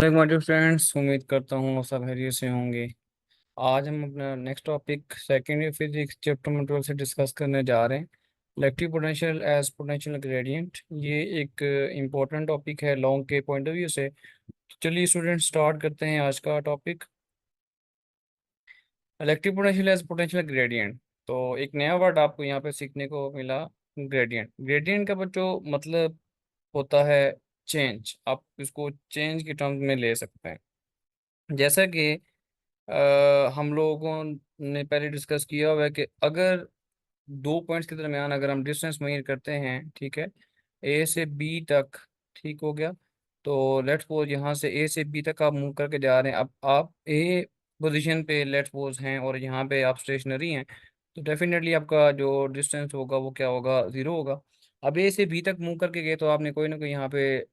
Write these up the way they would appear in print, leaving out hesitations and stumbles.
My dear friends, उम्मीद करता हूँ आप सब खैरियत से होंगे। आज हम अपना next topic second year physics chapter number 12 से डिस्कस करने जा रहे हैं। Electric potential as potential gradient. ये एक इम्पोर्टेंट टॉपिक है लॉन्ग के पॉइंट ऑफ व्यू से। तो चलिए स्टूडेंट, स्टार्ट करते हैं आज का topic, electric potential as potential gradient. तो एक नया वर्ड आपको यहाँ पे सीखने को मिला, ग्रेडियंट। ग्रेडियंट का बच्चों मतलब होता है चेंज। आप इसको चेंज के टर्म्स में ले सकते हैं। जैसा कि हम लोगों ने पहले डिस्कस किया हुआ है कि अगर दो पॉइंट्स के दरमियान अगर हम डिस्टेंस मेजर करते हैं, ठीक है, ए से बी तक, ठीक हो गया। तो लेट्स सपोज यहाँ से ए से बी तक आप मूव करके जा रहे हैं। अब आप ए पोजीशन पे लेट्स सपोज हैं और यहाँ पे आप स्टेशनरी हैं, तो डेफिनेटली आपका जो डिस्टेंस होगा वो क्या होगा, ज़ीरो होगा। अब ए से बी तक मूव करके गए तो आपने कोई ना कोई यहाँ पे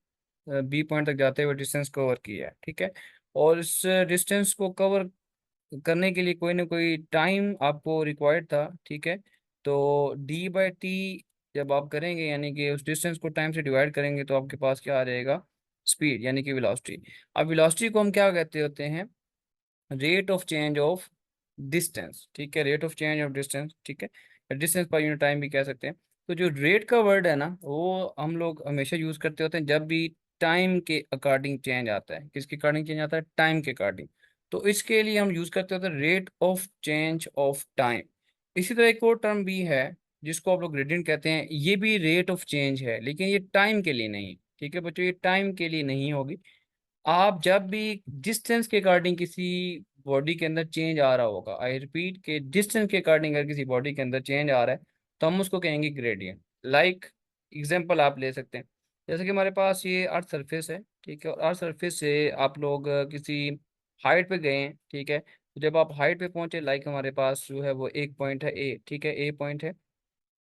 बी पॉइंट तक जाते हुए डिस्टेंस कवर किया है, ठीक है। और इस डिस्टेंस को कवर करने के लिए कोई ना कोई टाइम आपको रिक्वायर्ड था, ठीक है। तो d/t जब आप करेंगे, यानी कि उस डिस्टेंस को टाइम से डिवाइड करेंगे, तो आपके पास क्या आ जाएगा, स्पीड यानी कि वेलोसिटी। अब वेलोसिटी को हम क्या कहते होते हैं, rate of change of distance, ठीक है, rate of change of distance, ठीक है, डिस्टेंस पर यूनिट टाइम भी कह सकते हैं। तो जो रेट का वर्ड है ना, वो हम लोग हमेशा यूज करते होते हैं जब भी टाइम के अकॉर्डिंग चेंज आता है। किसके अकॉर्डिंग चेंज आता है, टाइम के अकॉर्डिंग। तो इसके लिए हम यूज करते होते हैं rate of change of time. इसी तरह एक और टर्म भी है जिसको आप लोग ग्रेडियंट कहते हैं, ये भी रेट ऑफ चेंज है, लेकिन ये टाइम के लिए नहीं, ठीक है बच्चों, ये टाइम के लिए नहीं होगी। आप जब भी डिस्टेंस के अकॉर्डिंग किसी बॉडी के अंदर चेंज आ रहा होगा, आई रिपीट के डिस्टेंस के अकॉर्डिंग अगर किसी बॉडी के अंदर चेंज आ रहा है, तो हम उसको कहेंगे ग्रेडियंट। लाइक एग्जांपल आप ले सकते हैं, जैसे कि हमारे पास ये अर्थ सरफेस है, ठीक है, और अर्थ सरफेस से आप लोग किसी हाइट पे गए हैं, ठीक है। तो जब आप हाइट पे पहुंचे, लाइक हमारे पास जो है वो एक पॉइंट है ए, ठीक है, ए पॉइंट है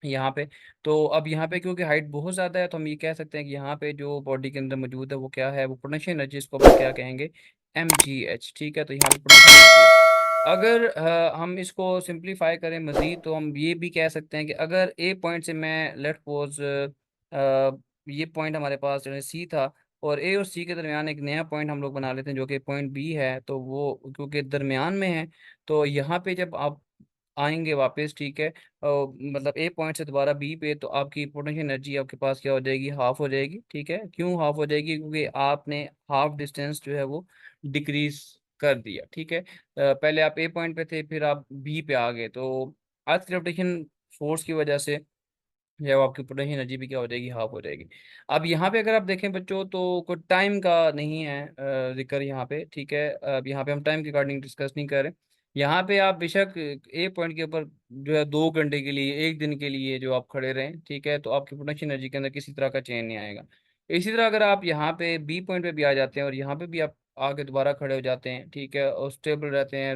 यहाँ पे। तो अब यहाँ पे क्योंकि हाइट बहुत ज़्यादा है, तो हम ये कह सकते हैं कि यहाँ पे जो बॉडी के अंदर मौजूद है वो क्या है, वो पोटेंशियल एनर्जी, इसको हम क्या कहेंगे, mgh, ठीक है। तो यहाँ पे पोटेंशियल एनर्जी है। अगर हम इसको सिंप्लीफाई करें मज़ीद, तो हम ये भी कह सकते हैं कि अगर ए पॉइंट से मैं लेट सपोज ये पॉइंट हमारे पास जो है सी था, और ए और सी के दरमियान एक नया पॉइंट हम लोग बना लेते हैं जो कि पॉइंट बी है, तो वो क्योंकि दरमियान में है, तो यहाँ पे जब आप आएंगे वापस, ठीक है, मतलब ए पॉइंट से दोबारा बी पे, तो आपकी पोटेंशियल एनर्जी आपके पास क्या हो जाएगी, हाफ हो जाएगी, ठीक है। क्यों हाफ हो जाएगी, क्योंकि आपने हाफ डिस्टेंस जो है वो डिक्रीज कर दिया, ठीक है। पहले आप ए पॉइंट पे थे, फिर आप बी पे आ गए, तो अर्थ ग्रेविटेशन फोर्स की वजह से जब आपकी पोटेंशियल एनर्जी भी क्या हो जाएगी, हाफ हो जाएगी। अब यहाँ पे अगर आप देखें बच्चों, तो कोई टाइम का नहीं है जिक्र यहाँ पे, ठीक है। अब यहाँ पे हम टाइम के अकॉर्डिंग डिस्कस नहीं कर रहे। यहाँ पे आप बेशक ए पॉइंट के ऊपर जो है 2 घंटे के लिए, एक दिन के लिए जो आप खड़े रहें, ठीक है, तो आपकी पोटेंशियल एनर्जी के अंदर किसी तरह का चेंज नहीं आएगा। इसी तरह अगर आप यहाँ पे बी पॉइंट पे भी आ जाते हैं और यहाँ पे भी आप आके दोबारा खड़े हो जाते हैं, ठीक है, और स्टेबल रहते हैं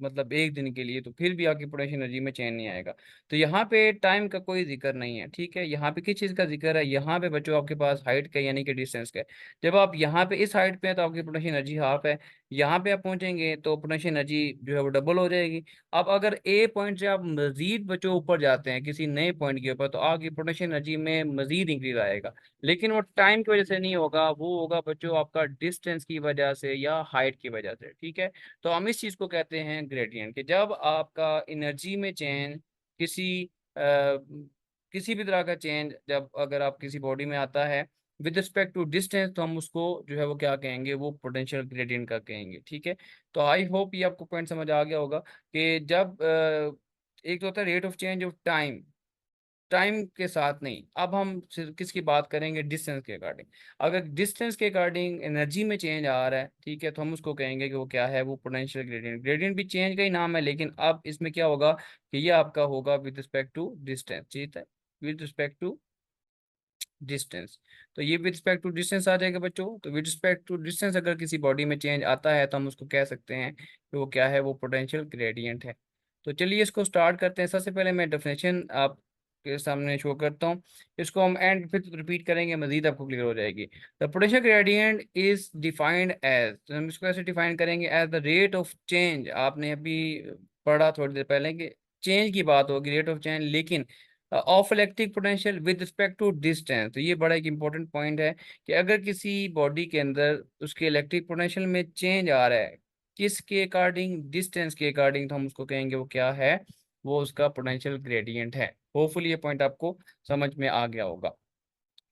मतलब एक दिन के लिए, तो फिर भी आपकी पोटेंशियल एनर्जी में चेंज नहीं आएगा। तो यहाँ पे टाइम का कोई जिक्र नहीं है, ठीक है। यहाँ पे किस चीज़ का जिक्र है, यहाँ पे बच्चों आपके पास हाइट का यानी कि डिस्टेंस का है। जब आप यहाँ पे इस हाइट पे हैं तो आपकी पोटेंशियल एनर्जी हाफ है, यहाँ पे आप पहुंचेंगे तो पोटेंशियल एनर्जी जो है वो डबल हो जाएगी। अब अगर ए पॉइंट से आप मजीद बच्चों ऊपर जाते हैं किसी नए पॉइंट के ऊपर, तो आपकी पोटेंशियल एनर्जी में मजीद इंक्रीज आएगा। लेकिन वो टाइम की वजह से नहीं होगा, वो होगा बच्चों आपका डिस्टेंस की वजह से या हाइट की वजह से, ठीक है। तो हम इस चीज़ को कहते हैं ग्रेडियंट, कि जब आपका एनर्जी में चेंज किसी अ, किसी भी तरह का चेंज जब अगर आप किसी बॉडी में आता है विद रिस्पेक्ट टू डिस्टेंस, तो हम उसको जो है वो क्या कहेंगे, वो पोटेंशियल ग्रेडियंट का कहेंगे, ठीक है। तो आई होप ये आपको पॉइंट समझ आ गया होगा कि जब एक तो होता है rate of change of time, time के साथ नहीं। अब हम सिर्फ किसकी बात करेंगे, डिस्टेंस के अकॉर्डिंग। अगर डिस्टेंस के अकॉर्डिंग एनर्जी में चेंज आ रहा है, ठीक है, तो हम उसको कहेंगे कि वो क्या है, वो पोटेंशियल ग्रेडियंट। ग्रेडियंट भी चेंज का ही नाम है, लेकिन अब इसमें क्या होगा कि ये आपका होगा विद रिस्पेक्ट टू डिस्टेंस, ठीक है, विद रिस्पेक्ट टू डिस्टेंस। तो ये विद रिस्पेक्ट टू डिस्टेंस आ जाएगा बच्चों। तो विद रिस्पेक्ट टू डिस्टेंस अगर किसी बॉडी में चेंज आता है, तो हम उसको कह सकते हैं कि वो क्या है, वो पोटेंशियल ग्रेडियंट है। तो चलिए इसको स्टार्ट करते हैं। सबसे पहले मैं डेफिनेशन आपके सामने शो करता हूँ, इसको हम एंड फिर रिपीट करेंगे, मजीद आपको क्लियर हो जाएगी। The potential gradient is defined as, तो हम इसको ऐसे डिफाइन करेंगे, as the rate of change. आपने अभी पढ़ा थोड़ी देर पहले कि चेंज की बात होगी, रेट ऑफ चेंज, लेकिन of electric potential with respect to distance. तो ये बड़ा एक इंपॉर्टेंट पॉइंट है कि अगर किसी बॉडी के अंदर उसके इलेक्ट्रिक पोटेंशियल में चेंज आ रहा है, किसके अकॉर्डिंग, डिस्टेंस के अकॉर्डिंग, तो हम उसको कहेंगे वो क्या है, वो उसका पोटेंशियल ग्रेडियंट है। होपफुली ये पॉइंट आपको समझ में आ गया होगा।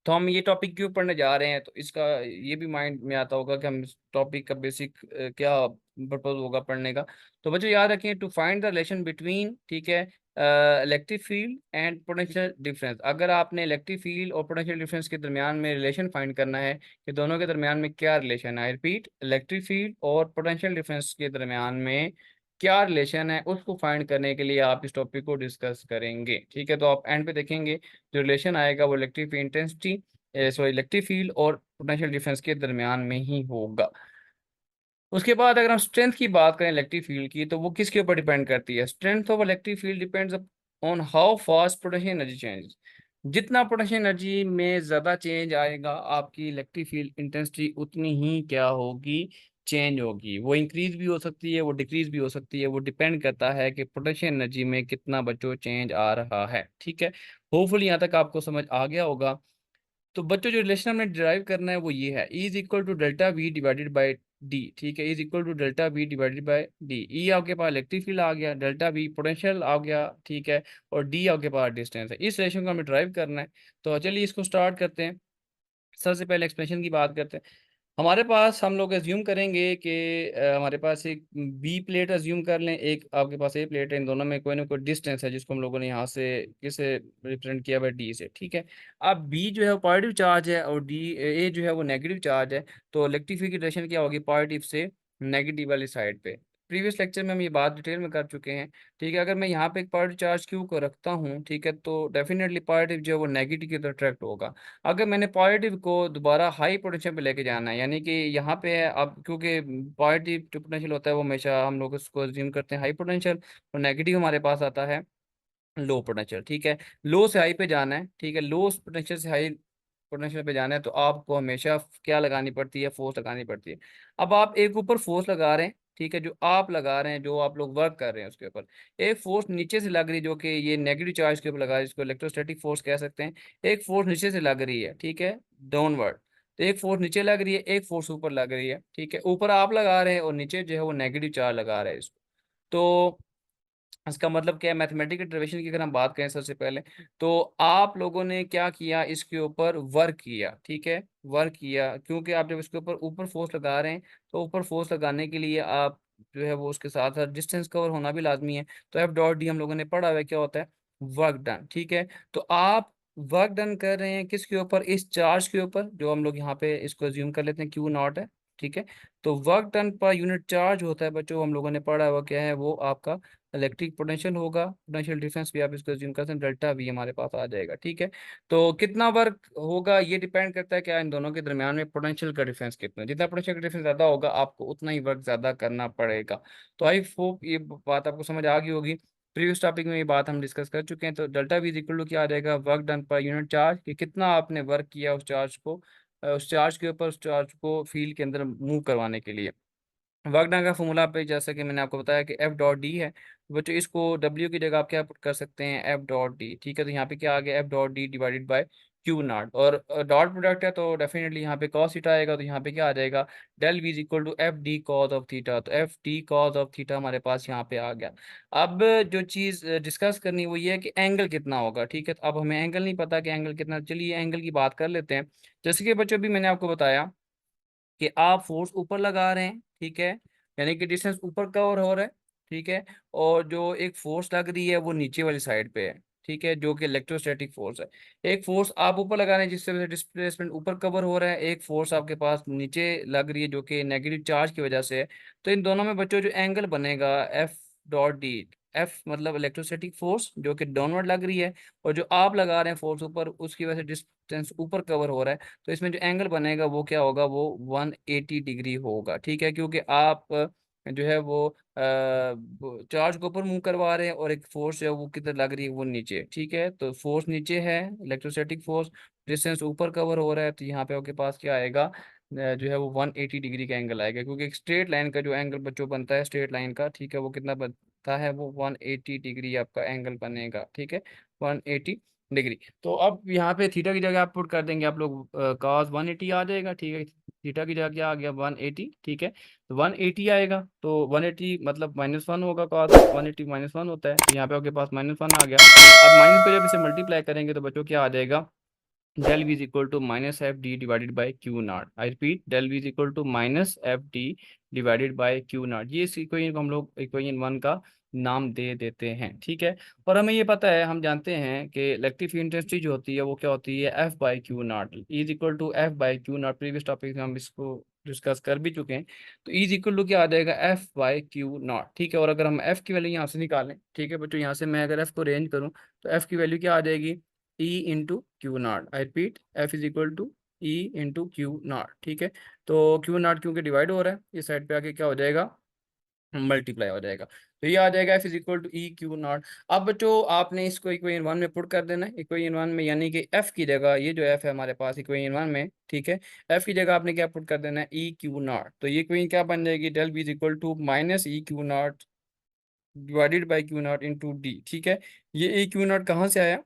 तो हम ये टॉपिक क्यों पढ़ने जा रहे हैं, तो इसका ये भी माइंड में आता होगा कि हम इस टॉपिक का बेसिक क्या पर्पज होगा पढ़ने का। तो बच्चों याद रखें, to find the relation between, ठीक है, electric field and potential difference. अगर आपने इलेक्ट्रिक फील्ड और पोटेंशियल डिफरेंस के दरमियान में रिलेशन फाइंड करना है कि दोनों के दरमियान में क्या रिलेशन है, आई रिपीट, इलेक्ट्रिक फील्ड और पोटेंशियल डिफरेंस के दरमियान में क्या रिलेशन है, उसको फाइंड करने के लिए आप इस टॉपिक को डिस्कस करेंगे। ठीक है, तो आप एंड पे देखेंगे जो रिलेशन आएगा वो electric intensity, sorry electric field और पोटेंशियल डिफरेंस के दरमियान में ही होगा। उसके बाद अगर हम स्ट्रेंथ की बात करें इलेक्ट्रिक फील्ड की, तो वो किसके ऊपर डिपेंड करती है? Strength of electric field depends on how fast potential energy change. जितना पोटेंशियल एनर्जी में ज़्यादा चेंज आएगा, आपकी इलेक्ट्रिक फील्ड इंटेंसिटी उतनी ही क्या होगी, चेंज होगी। वो इंक्रीज भी हो सकती है, वो डिक्रीज भी हो सकती है, वो डिपेंड करता है कि पोटेंशियल एनर्जी में कितना बच्चों चेंज आ रहा है। ठीक है, होपफुली यहाँ तक आपको समझ आ गया होगा। तो बच्चों जो रिलेशन हमने डिराइव करना है वो ये है, E is equal to delta V divided by D. ठीक है, is equal to delta V divided by D. E आपके पास इलेक्ट्रिक फील्ड आ गया, डेल्टा वी पोटेंशियल आ गया, ठीक है, और डी आपके पास डिस्टेंस है। इस रिलेशन को हमें ड्राइव करना है। तो चलिए इसको स्टार्ट करते हैं। सबसे पहले एक्सप्रेशन की बात करते हैं। हमारे पास, हम लोग एज्यूम करेंगे कि हमारे पास एक बी प्लेट एज्यूम कर लें, एक आपके पास ए प्लेट है, इन दोनों में कोई ना कोई डिस्टेंस है जिसको हम लोगों ने यहाँ से किसे रिप्रेजेंट किया हुआ डी से। ठीक है, अब बी जो है वो पॉजिटिव चार्ज है और डी ए जो है वो नेगेटिव चार्ज है। तो इलेक्ट्रिफिकेशन क्या होगी, पॉजिटिव से नेगेटिव वाली साइड पे। प्रीवियस लेक्चर में हम ये बात डिटेल में कर चुके हैं। ठीक है, अगर मैं यहाँ पे एक पॉजिटिव चार्ज क्यू को रखता हूँ, ठीक है, तो डेफिनेटली पॉजिटिव जो है वो नेगेटिव की तरफ अट्रैक्ट होगा। अगर मैंने पॉजिटिव को दोबारा हाई पोटेंशियल पे लेके जाना है, यानी कि यहाँ पे है अब, क्योंकि पॉजिटिव जो पोटेंशियल होता है वो हमेशा हम लोग उसको अज्यूम करते हैं हाई पोटेंशियल, और नेगेटिव हमारे पास आता है लो पोटेंशियल। ठीक है, लो से हाई पे जाना है, ठीक है, लो पोटेंशियल से हाई पोटेंशियल पे जाना है, तो आपको हमेशा क्या लगानी पड़ती है, फोर्स लगानी पड़ती है। अब आप एक ऊपर फोर्स लगा रहे हैं, ठीक है, जो आप लगा रहे हैं, जो आप लोग वर्क कर रहे हैं उसके ऊपर एक फोर्स नीचे से लग रही है, जो कि ये नेगेटिव चार्ज के ऊपर लगा है, जिसको इलेक्ट्रोस्टैटिक फोर्स कह सकते हैं। एक फोर्स नीचे से लग रही है, ठीक है, डाउनवर्ड। तो एक फोर्स नीचे लग रही है, एक फोर्स ऊपर लग रही है। ठीक है, ऊपर आप लगा रहे हैं और नीचे जो है वो नेगेटिव चार्ज लगा रहे हैं इसको। तो इसका मतलब क्या है, मैथमेटिकल डेरिवेशन की अगर हम बात करें सबसे पहले, तो आप लोगों ने क्या किया, इसके ऊपर वर्क किया। ठीक है, वर्क किया, क्योंकि आप जब इसके ऊपर ऊपर फोर्स लगा रहे हैं, तो ऊपर फोर्स लगाने के लिए आप जो है वो उसके साथ साथ डिस्टेंस कवर होना भी लाजमी है। तो एफ डॉट डी हम लोगों ने पढ़ा हुआ है क्या होता है, वर्क डन। ठीक है, तो आप वर्क डन कर रहे हैं किसके ऊपर, इस चार्ज के ऊपर, जो हम लोग यहाँ पे इसको अज्यूम कर लेते हैं क्यू नॉट है। ठीक है, तो work done per unit charge होता है बच्चों, हम लोगों ने पढ़ा हुआ क्या है, वो आपका इलेक्ट्रिक पोटेंशियल होगा। पोटेंशियल डिफरेंस भी आप इसको अज्यूम करते हैं, डेल्टा वी हमारे पास आ जाएगा। ठीक है, तो कितना वर्क होगा ये डिपेंड करता है क्या, इन दोनों के दरमियान में पोटेंशियल का डिफरेंस कितना है। जितना पोटेंशियल का डिफरेंस ज्यादा होगा, आपको उतना ही वर्क ज्यादा करना पड़ेगा। तो आई होप ये बात आपको समझ आ गई होगी। प्रीवियस टॉपिक में ये बात हम डिस्कस कर चुके हैं। तो डेल्टा वी इक्वल टू क्या आ जाएगा, work done per unit charge, कि कितना आपने वर्क किया उस चार्ज को, उस चार्ज के ऊपर, उस चार्ज को फील्ड के अंदर मूव करवाने के लिए। वर्क डन का फॉर्मूला पे जैसा कि मैंने आपको बताया कि एफ डॉट डी है। बच्चों इसको डब्ल्यू की जगह आप क्या पुट कर सकते हैं, एफ डॉट डी। ठीक है, तो यहाँ पे क्या आ गया, F dot D divided by Q not, और डॉट प्रोडक्ट है तो डेफिनेटली यहाँ पे कॉस थीटा आएगा, तो यहाँ पे क्या आ जाएगा, del V is equal to F D cos of theta. तो F D cos of theta हमारे पास यहाँ पे आ गया। अब जो चीज़ डिस्कस करनी वो ये है कि एंगल कितना होगा। ठीक है, तो अब हमें एंगल नहीं पता कि एंगल कितना, चलिए एंगल की बात कर लेते हैं। जैसे कि बच्चों भी मैंने आपको बताया कि आप फोर्स ऊपर लगा रहे हैं, ठीक है, यानी कि डिस्टेंस ऊपर कवर हो रहा है। ठीक है, और जो एक फोर्स लग रही है वो नीचे वाली साइड पे है। ठीक है, जो कि इलेक्ट्रोस्टैटिक फोर्स है। एक फोर्स आप ऊपर लगा रहे हैं जिससे वजह से डिस्प्लेसमेंट ऊपर कवर हो रहा है, एक फोर्स आपके पास नीचे लग रही है जो कि नेगेटिव चार्ज की वजह से है। तो इन दोनों में बच्चों जो एंगल बनेगा, एफ डॉट डी, एफ मतलब इलेक्ट्रोस्टैटिक फोर्स जो कि डाउनवर्ड लग रही है, और जो आप लगा रहे हैं फोर्स ऊपर, उसकी वजह से डिस्टेंस ऊपर कवर हो रहा है। तो इसमें जो एंगल बनेगा वो क्या होगा, वो 180 डिग्री होगा। ठीक है, क्योंकि आप जो है वो चार्ज को ऊपर मूव करवा रहे हैं, और एक फोर्स है वो किधर लग रही है, वो नीचे। ठीक है, तो फोर्स नीचे है, इलेक्ट्रोस्टैटिक फोर्स, डिस्टेंस ऊपर कवर हो रहा है, तो यहाँ पे आपके पास क्या आएगा, जो है वो 180 डिग्री का एंगल आएगा, क्योंकि एक स्ट्रेट लाइन का जो एंगल बच्चों बनता है स्ट्रेट लाइन का, ठीक है, वो कितना बनता है, वो 180 डिग्री आपका एंगल बनेगा। ठीक है, 180 डिग्री। तो अब यहाँ पे थीटा की जगह आप पुट कर देंगे आप लोग, cos 180 आ जाएगा, ठीक है। थीटा की जगह क्या आ गया, 180, ठीक है। तो 180 आएगा, तो 180 मतलब -1 होगा, cos 180 -1 होता है, तो यहाँ पे आपके पास -1 आ गया। अब माइनस पे जब इसे मल्टीप्लाई करेंगे तो बच्चों क्या आ जाएगा, del v is equal to minus F D divided by q naught. I repeat, del v is equal to minus F D divided by q not. ये इस इक्वेशन को हम लोग इक्वेशन 1 का नाम दे देते हैं, ठीक है। और हमें ये पता है, हम जानते हैं कि इलेक्ट्रिक फील्ड इंटेंसिटी जो होती है वो क्या होती है, F by q naught is equal to F by q naught. Previous topic में हम इसको डिस्कस कर भी चुके हैं। तो इज इक्वल टू क्या आ जाएगा, एफ बाई क्यू नॉट, ठीक है। और अगर हम एफ की वैल्यू यहाँ से निकालें, ठीक है बच्चों, यहाँ से मैं अगर एफ को रेंज करूँ तो एफ की वैल्यू क्या आ जाएगी, E into q naught. I repeat, F is equal to E into q naught, ठीक है। तो क्यू नॉट क्योंकि डिवाइड हो रहा है, इस साइड पे आके क्या हो जाएगा, मल्टीप्लाई हो जाएगा। तो ये आ जाएगा F is equal to E q naught. अब बच्चों आपने इसको इक्वेशन 1 में पुट कर देना है, इक्वेशन 1 में, यानी कि एफ की जगह, ये जो एफ है हमारे पास इक्वेशन 1 में, ठीक है, एफ की जगह आपने क्या पुट कर देना है, ई क्यू नॉट। तो ये इक्वेशन क्या बन जाएगी, del B is equal to minus E q naught divided by q naught into d, ठीक है। ये ई क्यू नॉट कहाँ से आया,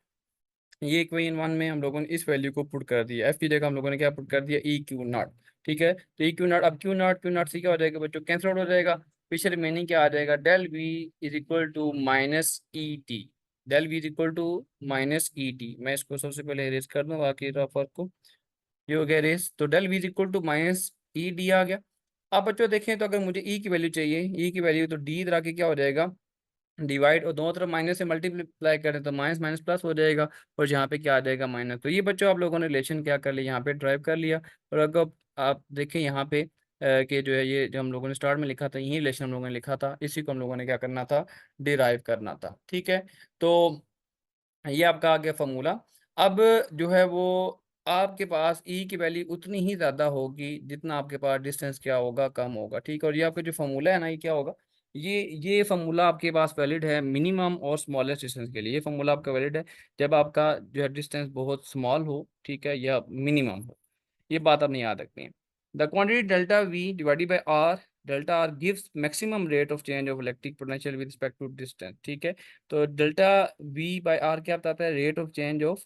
ये इक्वेशन 1 में हम लोगों ने इस वैल्यू को पुट कर दिया, एफ की जगह हम लोगों ने क्या पुट कर दिया, ई क्यू नॉट, ठीक है। तो ई क्यू नॉट, अब क्यू नॉट से क्या हो जाएगा बच्चों, कैंसिल आउट हो जाएगा। पीछे रिमेनिंग क्या आ जाएगा, del V is equal to minus E T. Del V is equal to minus E T. मैं इसको सबसे पहले इरेज कर दूँ बाकी रफर को, ये हो गया इरेज। तो del V is equal to minus E D आ गया। अब बच्चों देखें तो अगर मुझे ई की वैल्यू चाहिए, ई की वैल्यू, तो डी इधर आके क्या हो जाएगा, डिवाइड, और दोनों तरफ माइनस से मल्टीप्लाई करें तो माइनस माइनस प्लस हो जाएगा, और यहाँ पे क्या आ जाएगा, माइनस। तो ये बच्चों आप लोगों ने रिलेशन क्या कर लिया, यहाँ पे ड्राइव कर लिया। और अगर आप देखें यहाँ पे कि जो है ये जो हम लोगों ने स्टार्ट में लिखा था, यही रिलेशन हम लोगों ने लिखा था, इसी को हम लोगों ने क्या करना था, डिराइव करना था, ठीक है। तो ये आपका आ गया फॉर्मूला। अब जो है वो आपके पास ई की वैल्यू उतनी ही ज़्यादा होगी जितना आपके पास डिस्टेंस क्या होगा, कम होगा, ठीक है। और ये आपका जो फॉर्मूला है ना, ये क्या होगा, ये फॉर्मूला आपके पास वैलिड है मिनिमम और स्मॉलेस्ट डिस्टेंस के लिए। ये फॉर्मूला आपका वैलिड है जब आपका जो है डिस्टेंस बहुत स्मॉल हो, ठीक है, या मिनिमम हो। ये बात आपने याद रखनी है। The quantity delta V divided by R, delta R gives maximum rate of change of electric potential with respect to distance, ठीक है। तो डेल्टा वी बाई आर क्या बताता है, rate of change of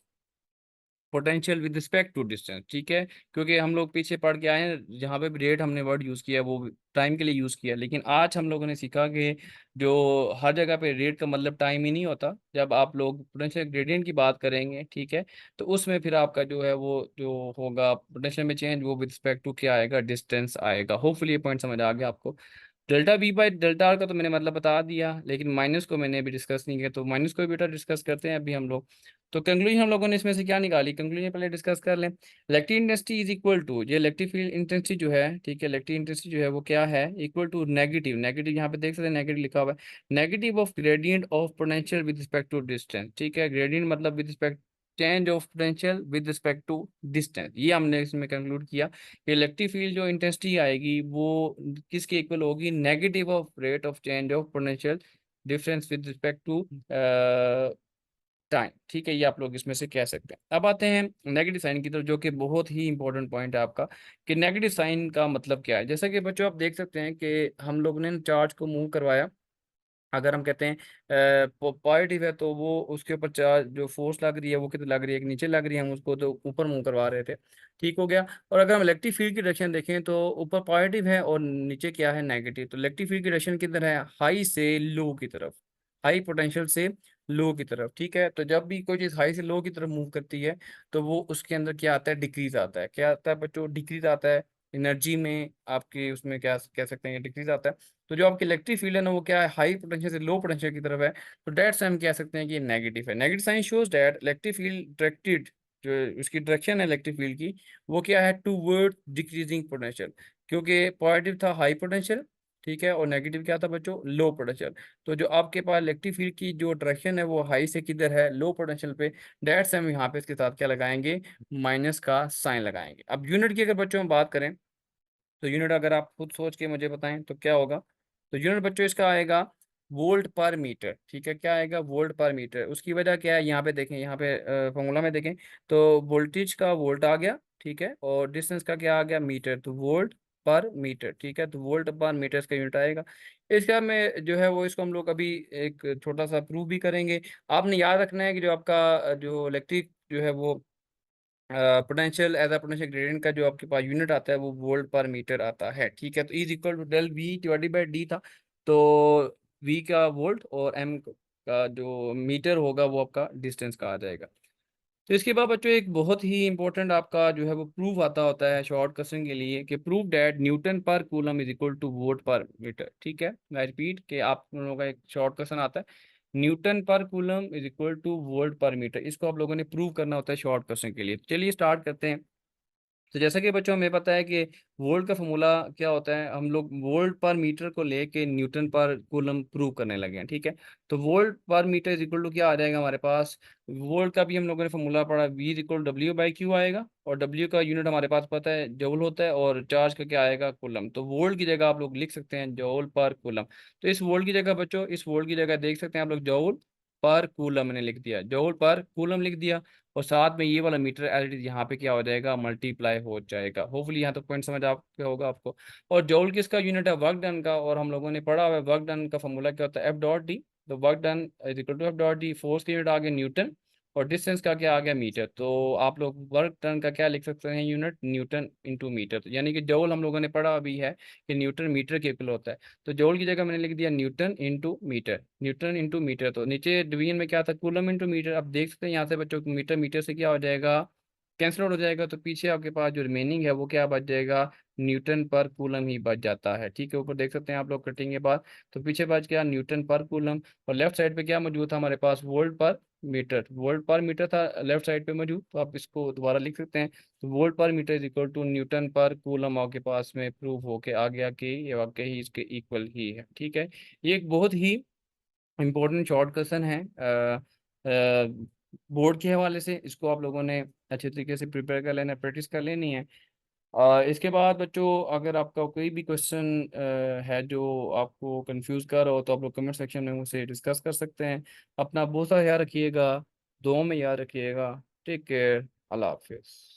potential with respect to distance, ठीक है। क्योंकि हम लोग पीछे पढ़ के आए हैं, जहाँ पे भी रेट हमने वर्ड यूज़ किया वो टाइम के लिए यूज़ किया, लेकिन आज हम लोगों ने सीखा कि जो हर जगह पे रेट का मतलब टाइम ही नहीं होता। जब आप लोग पोटेंशियल ग्रेडियंट की बात करेंगे, ठीक है, तो उसमें फिर आपका जो है वो जो होगा पोटेंशियल में चेंज, वो विद रिस्पेक्ट टू क्या आएगा, डिस्टेंस आएगा। होपफुली ये पॉइंट समझ आ गया आपको। Delta we by delta R का तो मैंने मतलब बता दिया, लेकिन माइनस को मैंने अभी डिस्कस नहीं किया, तो माइनस को भी बेटा डिस्कस करते हैं अभी हम लोग। तो कंक्लूजन हम लोगों ने इसमें से क्या निकाली, कंक्लूजन पहले डिस्कस कर लें। Electric intensity is equal to, ये इलेक्ट्रिक फील्ड इंटेंसिटी जो है, ठीक है, इलेक्ट्रिक इंटेंसिटी जो है वो क्या है, इक्वल टू नेगेटिव, नेगेटिव यहाँ पे देख सकते हैं नेगेटिव लिखा हुआ है, negative of gradient of potential with respect to distance, ठीक है। ग्रेडियंट मतलब with respect, change of potential with respect to distance. ये हमने इसमें कंक्लूड किया कि इलेक्ट्रिक फील्ड जो इंटेंसिटी आएगी वो किसके इक्वल होगी, negative of rate of change of potential difference with respect to time, ठीक है। ये आप लोग इसमें से कह सकते हैं। अब आते हैं नेगेटिव साइन की तरफ, जो कि बहुत ही इंपॉर्टेंट पॉइंट है आपका, कि नेगेटिव साइन का मतलब क्या है। जैसा कि बच्चों आप देख सकते हैं कि हम लोग ने चार्ज को मूव करवाया। अगर हम कहते हैं पॉजिटिव है तो वो उसके ऊपर चार्ज जो फोर्स लग रही है वो कितनी लग रही है, कि नीचे लग रही है, हम उसको तो ऊपर मूव करवा रहे थे, ठीक हो गया। और अगर हम इलेक्ट्रिक फील्ड की डायरेक्शन देखें तो ऊपर पॉजिटिव है और नीचे क्या है, नेगेटिव। तो इलेक्ट्रिक फील्ड की डायरेक्शन किधर है, हाई से लो की तरफ, हाई पोटेंशियल से लो की तरफ, ठीक है। तो जब भी कोई चीज़ हाई से लो की तरफ मूव करती है तो वो उसके अंदर क्या आता है, डिक्रीज आता है। क्या आता है बच्चों, डिक्रीज आता है एनर्जी में आपके, उसमें क्या कह सकते हैं, डिक्रीज आता है। तो जो आपकी इलेक्ट्रिक फील्ड है ना वो क्या है, हाई पोटेंशियल से लो पोटेंशियल की तरफ है। तो डेट से हम कह सकते हैं कि ये नेगेटिव है। Negative sign shows that electric field directed, जो उसकी डायरेक्शन है इलेक्ट्रिक फील्ड की, वो क्या है, टूवर्ड डिक्रीजिंग पोटेंशियल। क्योंकि पॉजिटिव था हाई पोटेंशियल, ठीक है, और नेगेटिव क्या था बच्चों, लो पोटेंशियल। तो जो आपके पास इलेक्ट्रिक फील्ड की जो डायरेक्शन है वो हाई से किधर है, लो पोटेंशियल पे। डेट से हम यहाँ पे इसके साथ क्या लगाएंगे, माइनस का साइन लगाएंगे। अब यूनिट की अगर बच्चों हम बात करें, तो यूनिट अगर आप खुद सोच के मुझे बताएं तो क्या होगा। तो यूनिट बच्चों इसका आएगा वोल्ट पर मीटर, ठीक है। क्या आएगा, वोल्ट पर मीटर। उसकी वजह क्या है, यहाँ पे देखें, यहाँ पे फॉर्मूला में देखें तो वोल्टेज का वोल्ट आ गया, ठीक है, और डिस्टेंस का क्या आ गया, मीटर। तो वोल्ट पर मीटर, ठीक है। तो वोल्ट पर मीटर इसका यूनिट आएगा। इसका में जो है वो इसको हम लोग अभी एक छोटा सा प्रूव भी करेंगे। आपने याद रखना है कि जो आपका जो इलेक्ट्रिक जो है वो potential as a potential gradient का जो आपके पास यूनिट आता है वो वोल्ट पर मीटर आता है, ठीक है। तो is equal to del V divided by D था। तो वी का वोल्ट और एम का जो मीटर होगा वो आपका डिस्टेंस का आ जाएगा। तो इसके बाद बच्चों एक बहुत ही इंपॉर्टेंट आपका जो है वो प्रूफ आता होता है शॉर्ट क्वेश्चन के लिए, कि proof that Newton per coulomb is equal two volt per metre, ठीक है। मैं रिपीट कि आप लोगों का एक शॉर्ट क्वेश्चन आता है, Newton per coulomb is equal two volt per metre, इसको आप लोगों ने प्रूव करना होता है शॉर्ट क्वेश्चन के लिए। चलिए स्टार्ट करते हैं। तो जैसा कि बच्चों हमें पता है कि वोल्ट का फॉर्मूला क्या होता है, हम लोग वोल्ट पर मीटर को लेके न्यूटन पर कूलम प्रूव करने लगे हैं, ठीक है। तो volt per metre is equal to क्या आ जाएगा हमारे पास, वोल्ट का भी हम लोगों ने फॉर्मूला पढ़ा, V is equal W by Q आएगा, और डब्ल्यू का यूनिट हमारे पास पता है जूल होता है, और चार्ज का क्या आएगा कूलम। तो वोल्ट की जगह आप लोग लिख सकते हैं जूल पर कूलम। तो इस वोल्ट की जगह बच्चों, इस वोल्ट की जगह देख सकते हैं आप लोग जूल पर कूलम मैंने लिख दिया, जूल पर कूलम लिख दिया। और साथ में ये वाला मीटर एल यहाँ पे क्या हो जाएगा, मल्टीप्लाई हो जाएगा। होपफुली यहाँ तक पॉइंट समझ आप क्या होगा आपको। और जॉउल किसका यूनिट है, वर्क डन का, और हम लोगों ने पढ़ा हुआ है वर्क डन का फॉर्मूला क्या होता है, एफ डॉट डी। तो work done is equal to F dot D, force का यूनिट आ गया न्यूटन, और डिस्टेंस का क्या आ गया मीटर। तो आप लोग वर्क डन का क्या लिख सकते हैं यूनिट, न्यूटन इंटू मीटर। तो यानी कि जॉउल हम लोगों ने पढ़ा अभी है कि न्यूटन मीटर के इक्वल होता है। तो जॉउल की जगह मैंने लिख दिया newton into metre, newton into metre. तो नीचे डिवीजन में क्या था, कूलम इंटू मीटर। आप देख सकते हैं यहाँ से बच्चों, मीटर मीटर से क्या हो जाएगा, कैंसिल आउट हो जाएगा। तो पीछे आपके पास जो रिमेनिंग है वो क्या बच जाएगा, न्यूटन पर कूलम ही बच जाता है, ठीक है। ऊपर देख सकते हैं आप लोग कटिंग के बाद। तो पीछे बच गया न्यूटन पर कूलम, और लेफ्ट साइड पे क्या मौजूद था हमारे पास, volt per metre, volt per metre था लेफ्ट साइड पे मौजूद। तो आप इसको दोबारा लिख सकते हैं, तो volt per metre is equal to newton per coulomb आपके पास में प्रूव होके आ गया कि ये वाकई ही इसके इक्वल ही है, ठीक है। ये एक बहुत ही इम्पोर्टेंट शॉर्ट क्वेश्चन है बोर्ड के हवाले से। इसको आप लोगों ने अच्छे तरीके से प्रिपेयर कर लेना, प्रैक्टिस कर लेनी है। इसके बाद बच्चों अगर आपका कोई भी क्वेश्चन है जो आपको कंफ्यूज कर रहा हो, तो आप लोग कमेंट सेक्शन में मुझसे डिस्कस कर सकते हैं। अपना बहुत सारा ख्याल रखिएगा, दुआ में याद रखिएगा। टेक केयर, अल्लाह हाफिज़।